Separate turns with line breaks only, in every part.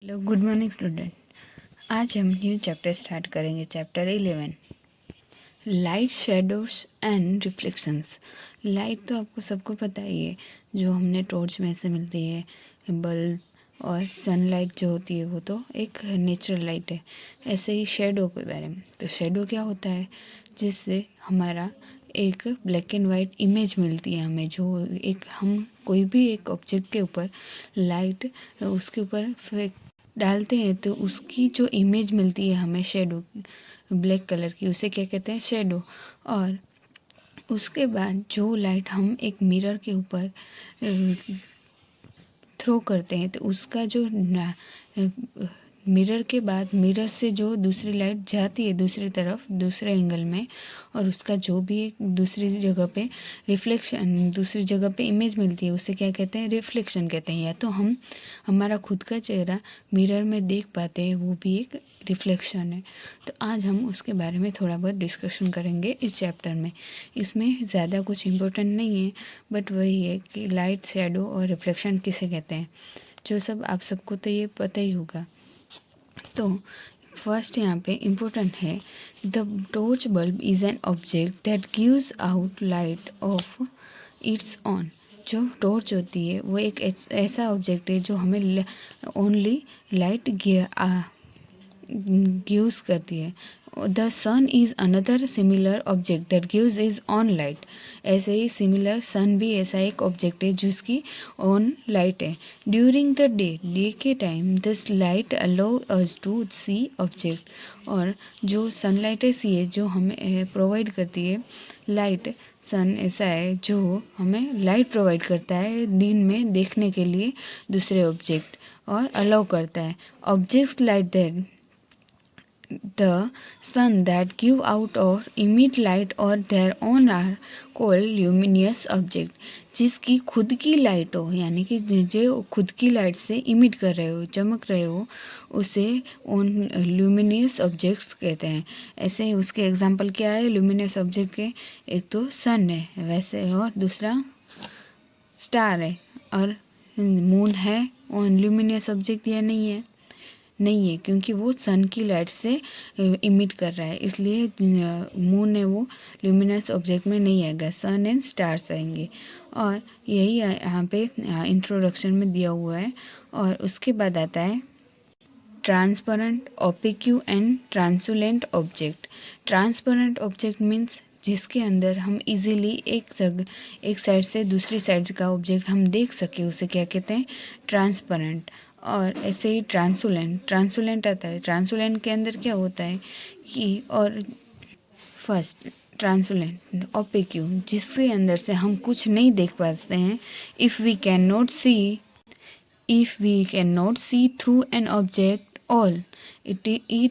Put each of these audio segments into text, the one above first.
Hello, good morning student. आज हम new chapter start करेंगे, chapter 11, light, shadows and reflections. Light तो आपको सबको पता ही है, जो हमने टॉर्च में से मिलती है, बल्ब और सनलाइट जो होती है वो तो एक नेचुरल लाइट है। ऐसे ही शेडो के बारे में, तो शेडो क्या होता है, जिससे हमारा एक ब्लैक एंड वाइट इमेज मिलती है हमें, जो एक हम कोई भी एक ऑब्जेक्ट के ऊपर लाइट उसके ऊपर डालते हैं तो उसकी जो इमेज मिलती है हमें शेडो ब्लैक कलर की, उसे क्या कहते हैं, शेडो। और उसके बाद जो लाइट हम एक मिरर के ऊपर थ्रो करते हैं तो उसका जो मिरर के बाद मिरर से जो दूसरी लाइट जाती है दूसरी तरफ दूसरे एंगल में, और उसका जो भी एक दूसरी जगह पे रिफ्लेक्शन, दूसरी जगह पे इमेज मिलती है, उसे क्या कहते हैं, रिफ्लेक्शन कहते हैं। या तो हम हमारा खुद का चेहरा मिरर में देख पाते हैं, वो भी एक रिफ्लेक्शन है। तो आज हम उसके बारे में थोड़ा बहुत डिस्कशन करेंगे इस चैप्टर में। इसमें ज़्यादा कुछ इम्पोर्टेंट नहीं है, बट वही है कि लाइट, शेडो और रिफ्लेक्शन किसे कहते हैं, जो सब आप सबको तो ये पता ही होगा। तो फर्स्ट यहाँ पे इम्पोर्टेंट है, the torch bulb is an object that gives out light of its on. जो टॉर्च होती है वो एक ऐसा ऑब्जेक्ट है जो हमें ओनली लाइट गिव्स करती है। The sun is another similar object that gives is on light. ऐसे ही सिमिलर सन भी ऐसा एक ऑब्जेक्ट है जिसकी ऑन लाइट है। ड्यूरिंग द डे के time this light allow us to see object. और जो सनलाइट ऐसी है जो हमें प्रोवाइड करती है लाइट, सन ऐसा है जो हमें लाइट प्रोवाइड करता है दिन में देखने के लिए दूसरे ऑब्जेक्ट, और अलाउ करता है objects light that the sun that give out or emit light or their own are called luminous object। जिसकी खुद की लाइट हो, यानी कि जो खुद की लाइट से इमिट कर रहे हो, चमक रहे हो, उसे ऑन ल्यूमिनियस ऑब्जेक्ट्स कहते हैं। ऐसे उसके एग्जांपल क्या है ल्यूमिनियस ऑब्जेक्ट के, एक तो सन है वैसे, और दूसरा स्टार है, और मून है ऑन ल्यूमिनियस ऑब्जेक्ट या नहीं है, नहीं है, क्योंकि वो सन की लाइट से इमिट कर रहा है, इसलिए मून है वो ल्यूमिनस ऑब्जेक्ट में नहीं आएगा, सन एंड स्टार्स आएंगे। और यही यहाँ पे इंट्रोडक्शन में दिया हुआ है। और उसके बाद आता है transparent, opaque and translucent object. Transparent object means जिसके अंदर हम इजीली एक साइड से दूसरी साइड का ऑब्जेक्ट हम देख सके, उसे क्या कहते हैं, ट्रांसपेरेंट। और ऐसे ही ट्रांसुलेंट आता है। ट्रांसुलेंट के अंदर क्या होता है कि, और फर्स्ट ट्रांसुलेंट, ओपेक्यू, जिसके अंदर से हम कुछ नहीं देख पाते हैं। If we can not see through an object all, it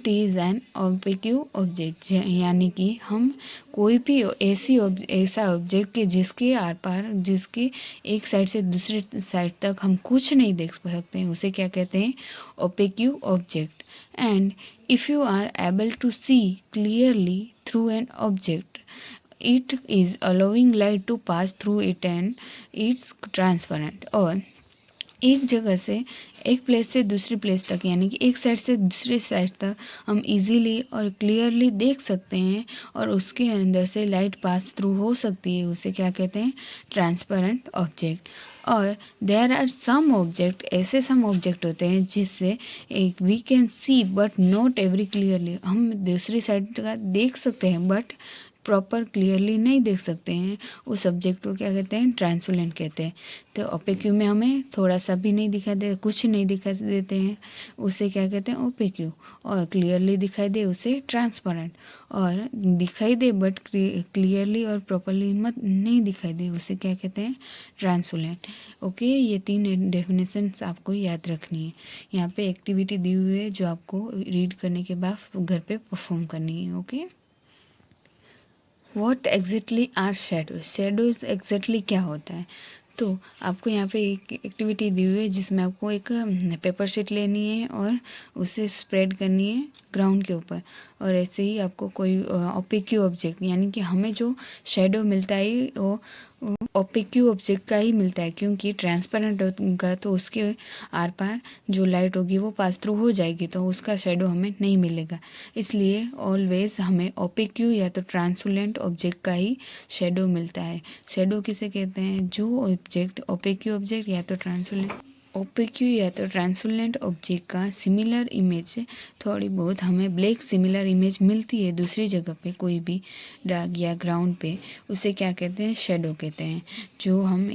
is an objective object. यानी कि हम कोई भी ऐसा ऑब्जेक्ट के जिसके आर पार, जिसके एक साइड से दूसरे साइड तक हम कुछ नहीं देख सकते हैं, उसे क्या कहते हैं, objective object. And if you are able to see clearly through an object, it is allowing light to pass through it and it's transparent. और एक जगह से, एक प्लेस से दूसरी प्लेस तक, यानी कि एक साइड से दूसरी साइड तक हम इजीली और क्लियरली देख सकते हैं, और उसके अंदर से लाइट पास थ्रू हो सकती है, उसे क्या कहते हैं, ट्रांसपेरेंट ऑब्जेक्ट। और देयर आर सम ऑब्जेक्ट, ऐसे सम ऑब्जेक्ट होते हैं जिससे एक we can see but not every clearly, हम दूसरी साइड का देख सकते हैं बट प्रॉपर क्लियरली नहीं देख सकते हैं, उस सब्जेक्ट को क्या कहते हैं, ट्रांसुलेंट कहते हैं। तो ओपेक्यू में हमें थोड़ा सा भी नहीं दिखा दे, कुछ नहीं दिखा देते हैं, उसे क्या कहते हैं, ओपेक्यू। और क्लियरली दिखाई दे उसे ट्रांसपेरेंट। और दिखाई दे बट क्लियरली और प्रॉपरली मत नहीं दिखाई दे, उसे क्या कहते हैं, ट्रांसुलेंट। ओके, ये 3 डेफिनेशंस आपको याद रखनी है। यहाँ पे एक्टिविटी दी हुई है जो आपको रीड करने के बाद घर पे परफॉर्म करनी है। Okay, what exactly are shadows. Shadows exactly क्या होता है, तो आपको यहाँ पे एक एक्टिविटी दी हुई है जिसमें आपको एक पेपर शीट लेनी है और उसे स्प्रेड करनी है ग्राउंड के ऊपर। और ऐसे ही आपको कोई ओपेक्यू ऑब्जेक्ट, यानी कि हमें जो शेडो मिलता है वो ओपेक्यू ऑब्जेक्ट का ही मिलता है, क्योंकि ट्रांसपेरेंट होगा तो उसके आर पार जो लाइट होगी वो पास थ्रू हो जाएगी, तो उसका शेडो हमें नहीं मिलेगा। इसलिए ऑलवेज हमें ओपेक्यू या तो ट्रांसपेरेंट ऑब्जेक्ट का ही शेडो मिलता है। शेडो किसे कहते हैं? जो ऑब्जेक्ट ओपेक्यू ऑब्जेक्ट या तो ट्रांसपेरेंट ऑब्जेक्ट का सिमिलर इमेज थोड़ी बहुत हमें ब्लैक सिमिलर इमेज मिलती है दूसरी जगह पे, कोई भी डार्क या ग्राउंड पे, उसे क्या कहते हैं? शेडो कहते हैं। जो हम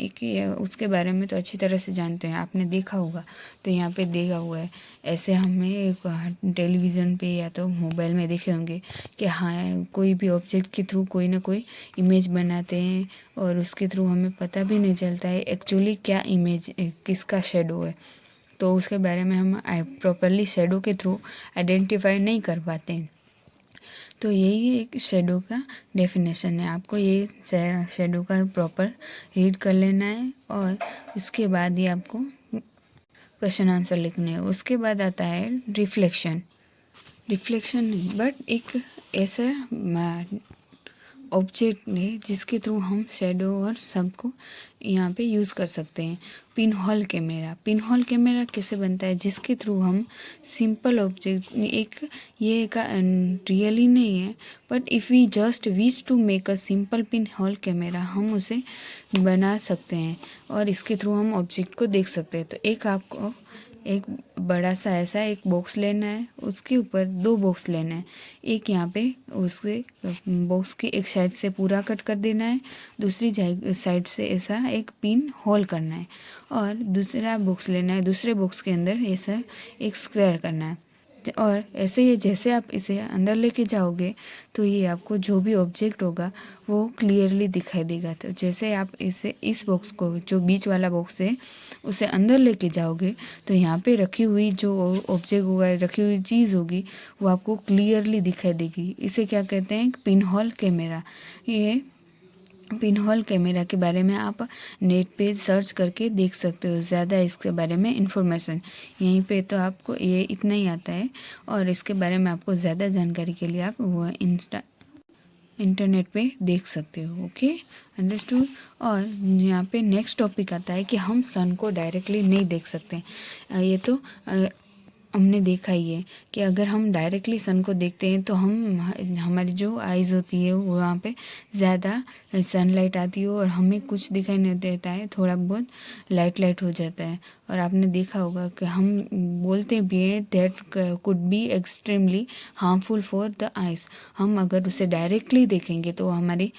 उसके बारे में तो अच्छी तरह से जानते हैं, आपने देखा होगा, तो यहाँ पे देखा हुआ है। ऐसे हमें टेलीविज़न पे या तो मोबाइल में देखे होंगे कि हाँ, कोई भी ऑब्जेक्ट के थ्रू कोई ना कोई इमेज बनाते हैं और उसके थ्रू हमें पता भी नहीं चलता है एक्चुअली क्या इमेज किसका शेडो है, तो उसके बारे में हम प्रॉपरली शेडो के थ्रू आइडेंटिफाई नहीं कर पाते हैं। तो यही एक शेडो का डेफिनेशन है। आपको ये शेडो का प्रॉपर रीड कर लेना है और उसके बाद ही आपको क्वेश्चन आंसर लिखने हैं। उसके बाद आता है रिफ्लेक्शन नहीं, बट एक ऐसा ऑब्जेक्ट है जिसके थ्रू हम शेडो और सबको यहाँ पे यूज़ कर सकते हैं। पिन होल कैमरा कैसे बनता है? जिसके थ्रू हम सिंपल ऑब्जेक्ट ये एक रियली नहीं है, but if we just wish to make a simple pin hole camera, हम उसे बना सकते हैं और इसके थ्रू हम ऑब्जेक्ट को देख सकते हैं। तो आपको एक बड़ा सा ऐसा एक बॉक्स लेना है, उसके ऊपर 2 बॉक्स लेना है। एक यहाँ पे उसके बॉक्स के एक साइड से पूरा कट कर देना है, दूसरी साइड से ऐसा एक पिन होल करना है और दूसरा बॉक्स लेना है, दूसरे बॉक्स के अंदर ऐसा एक स्क्वायर करना है। और ऐसे ही जैसे आप इसे अंदर लेके जाओगे तो ये आपको जो भी ऑब्जेक्ट होगा वो क्लियरली दिखाई देगा। तो जैसे आप इस बॉक्स को, जो बीच वाला बॉक्स है, उसे अंदर लेके जाओगे तो यहाँ पे रखी हुई जो ऑब्जेक्ट होगा, रखी हुई चीज़ होगी, वो आपको क्लियरली दिखाई देगी। इसे क्या कहते हैं? Pin hole camera. ये पिन होल कैमरा के बारे में आप नेट पे सर्च करके देख सकते हो ज़्यादा इसके बारे में इंफॉर्मेशन। यहीं पे तो आपको ये इतना ही आता है और इसके बारे में आपको ज़्यादा जानकारी के लिए आप वो इंटरनेट पे देख सकते हो। Okay, understood. और यहाँ पे नेक्स्ट टॉपिक आता है कि हम सन को डायरेक्टली नहीं देख सकते। ये तो हमने देखा ही है कि अगर हम डायरेक्टली सन को देखते हैं तो हमारी जो आइज़ होती है वो वहाँ पे ज़्यादा सनलाइट आती है और हमें कुछ दिखाई नहीं देता है, थोड़ा बहुत लाइट हो जाता है। और आपने देखा होगा कि हम बोलते भी हैं that could be extremely harmful for the eyes. हम अगर उसे डायरेक्टली देखेंगे तो हमारी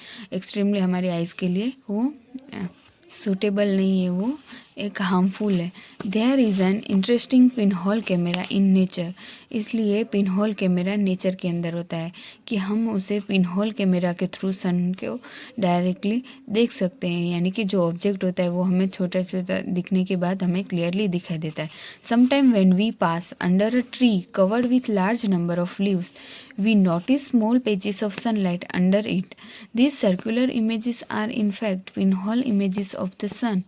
आइज़ के लिए वो सूटेबल नहीं है, वो एक हार्मफुल है। There is an interesting pin hole camera in nature. इसलिए पिन होल कैमरा नेचर के अंदर होता है कि हम उसे पिन होल कैमरा के थ्रू सन को डायरेक्टली देख सकते हैं, यानी कि जो ऑब्जेक्ट होता है वो हमें छोटा छोटा दिखने के बाद हमें क्लियरली दिखाई देता है। Sometime when we pass under a tree covered with large number of leaves, we notice small patches of sunlight under it. These circular images are in fact pinhole images of the sun.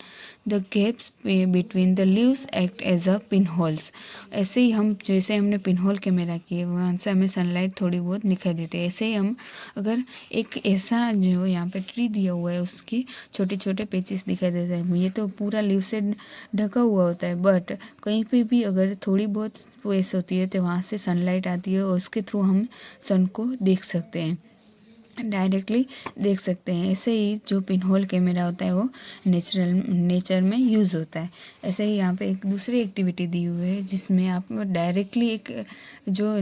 The gaps between the leaves act as a pinholes. ऐसे ही हम जैसे हमने pinhole camera किए वहाँ से हमें sunlight थोड़ी बहुत दिखाई देती है। ऐसे ही हम अगर एक ऐसा जो यहाँ पे ट्री दिया हुआ है उसकी छोटे छोटे पेचेस दिखाई देते हैं, ये तो पूरा लीव से ढका हुआ होता है, बट कहीं पे भी अगर थोड़ी बहुत स्पेस होती है तो वहाँ से सनलाइट आती है और उसके थ्रू हम सन को देख सकते हैं, डायरेक्टली देख सकते हैं। ऐसे ही जो पिनहोल कैमरा होता है वो नेचर में यूज़ होता है। ऐसे ही यहाँ पे एक दूसरी एक्टिविटी दी हुई है जिसमें आप डायरेक्टली एक जो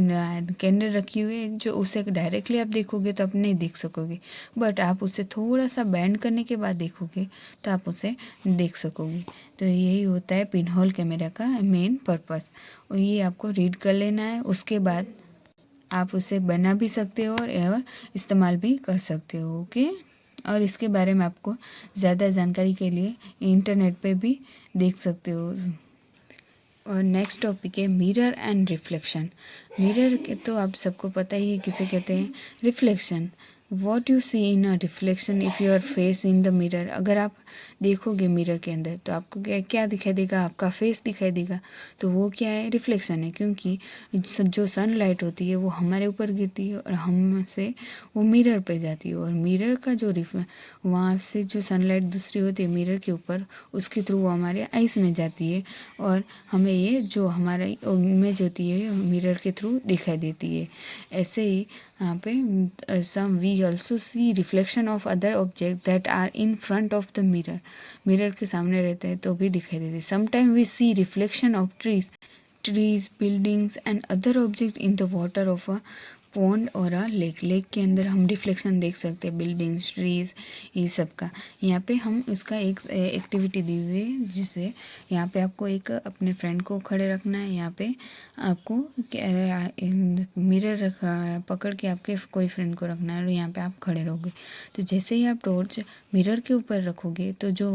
कैंडल रखी हुई है, जो उसे डायरेक्टली आप देखोगे तो आप नहीं देख सकोगे, बट आप उसे थोड़ा सा बैंड करने के बाद देखोगे तो आप उसे देख सकोगे। तो यही होता है पिनहोल कैमरा का मेन पर्पस, और ये आपको रीड कर लेना है। उसके बाद आप उसे बना भी सकते हो और इस्तेमाल भी कर सकते हो। ओके, और इसके बारे में आपको ज़्यादा जानकारी के लिए इंटरनेट पे भी देख सकते हो। और नेक्स्ट टॉपिक है मिरर एंड रिफ्लेक्शन। मिरर के तो आप सबको पता ही है किसे कहते हैं, reflection. What you see in a reflection if your face in the mirror. अगर आप देखोगे मिरर के अंदर तो आपको क्या क्या दिखाई देगा, आपका फेस दिखाई देगा। तो वो क्या है, रिफ्लेक्शन है, क्योंकि जो सनलाइट होती है वो हमारे ऊपर गिरती है और हमसे वो मिरर पे जाती है, और मिरर का जो वहाँ से जो सनलाइट दूसरी होती है मिरर के ऊपर, उसके थ्रू वो हमारे आइस में जाती है और हमें ये जो हमारा इमेज होती है मिरर के थ्रू दिखाई देती है। ऐसे ही यहाँ पे some we also see reflection of other object that are in front of the mirror, mirror के सामने रहते हैं तो भी दिखाई देते हैं। Sometime we see reflection of trees, buildings and other object in the water of a pond और अ लेक के अंदर हम रिफ्लेक्शन देख सकते हैं, बिल्डिंग्स, ट्रीज, ये सब का। यहाँ पे हम उसका एक एक्टिविटी दी हुई है, जिससे यहाँ पे आपको एक अपने फ्रेंड को खड़े रखना है, यहाँ पे आपको मिरर पकड़ के आपके कोई फ्रेंड को रखना है और यहाँ पे आप खड़े रहोगे। तो जैसे ही आप टॉर्च मिरर के ऊपर रखोगे तो जो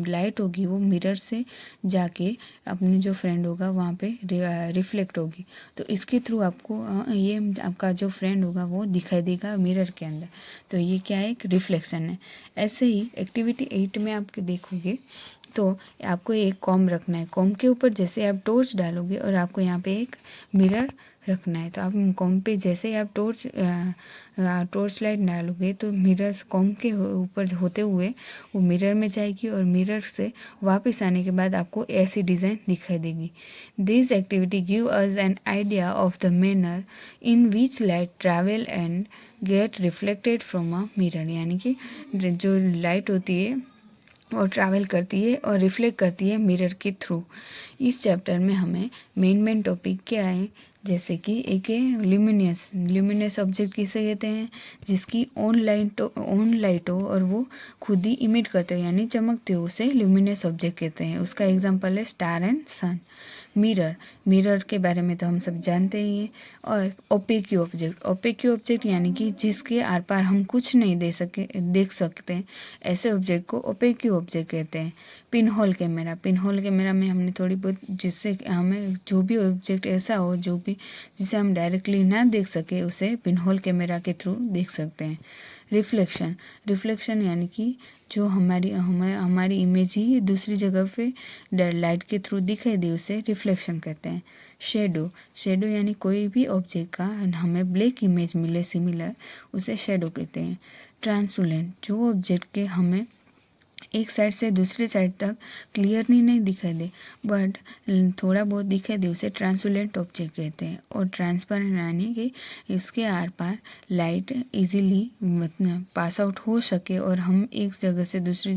लाइट होगी वो मिरर से जाके अपने जो फ्रेंड होगा वहाँ पे रिफ्लेक्ट होगी। तो इसके थ्रू आपको ये आपका जो फ्रेंड होगा वो दिखाई देगा मिरर के अंदर। तो ये क्या है, एक रिफ्लेक्शन है। ऐसे ही एक्टिविटी 8 में आप देखोगे तो आपको एक कॉम रखना है, कॉम के ऊपर जैसे आप टॉर्च डालोगे और आपको यहाँ पे एक मिरर रखना है, तो आप कॉम पे जैसे ही आप टॉर्च लाइट डालोगे तो मिरर कॉम के ऊपर होते हुए वो मिरर में जाएगी और मिरर से वापस आने के बाद आपको ऐसी डिज़ाइन दिखाई देगी। This activity give us an idea of the manner in which light travel and gate reflected from a mirror, यानी कि जो लाइट होती है और ट्रैवल करती है और रिफ्लेक्ट करती है मिरर के थ्रू। इस चैप्टर में हमें मेन टॉपिक क्या है, जैसे कि एक है ल्यूमिनियस ऑब्जेक्ट किसे कहते हैं, जिसकी ऑन लाइट हो और वो खुद ही इमिट करते हो यानी चमकते हो, उसे ल्यूमिनियस ऑब्जेक्ट कहते हैं। उसका एग्जांपल है स्टार एंड सन। मिरर के बारे में तो हम सब जानते ही हैं। और ओपेक्यू ऑब्जेक्ट यानी कि जिसके आर पार हम कुछ नहीं देख सकते, ऐसे ऑब्जेक्ट को ओपेक्यू ऑब्जेक्ट कहते हैं। पिन होल कैमरा में हमने थोड़ी बहुत, जिससे हमें जो भी ऑब्जेक्ट ऐसा हो जो भी जिसे हम डायरेक्टली ना देख सके उसे पिन होल कैमरा के थ्रू देख सकते हैं। रिफ्लेक्शन यानी कि जो हमारी इमेज ही दूसरी जगह पे लाइट के थ्रू दिखाई दे उसे रिफ्लेक्शन कहते हैं। शेडो यानी कोई भी ऑब्जेक्ट का हमें ब्लैक इमेज मिले सिमिलर, उसे शेडो कहते हैं। ट्रांसलूसेंट, जो ऑब्जेक्ट के हमें एक साइड से दूसरी साइड तक क्लियरली नहीं दिखाई दे बट थोड़ा बहुत दिखाई दे, उसे ट्रांसलूसेंट ऑब्जेक्ट कहते हैं। और ट्रांसपेरेंट यानी कि उसके आर पार लाइट इजीली पास आउट हो सके और हम एक जगह से दूसरी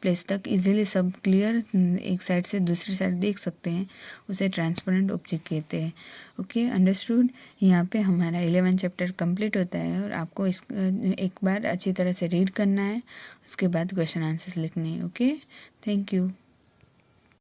प्लेस तक इजीली सब क्लियर एक साइड से दूसरी साइड देख सकते हैं, उसे ट्रांसपेरेंट ऑब्जेक्ट कहते हैं। Okay, understood. यहाँ पे हमारा 11 चैप्टर कंप्लीट होता है और आपको इस एक बार अच्छी तरह से रीड करना है, उसके बाद क्वेश्चन आंसर्स लिखने हैं। Okay, thank you.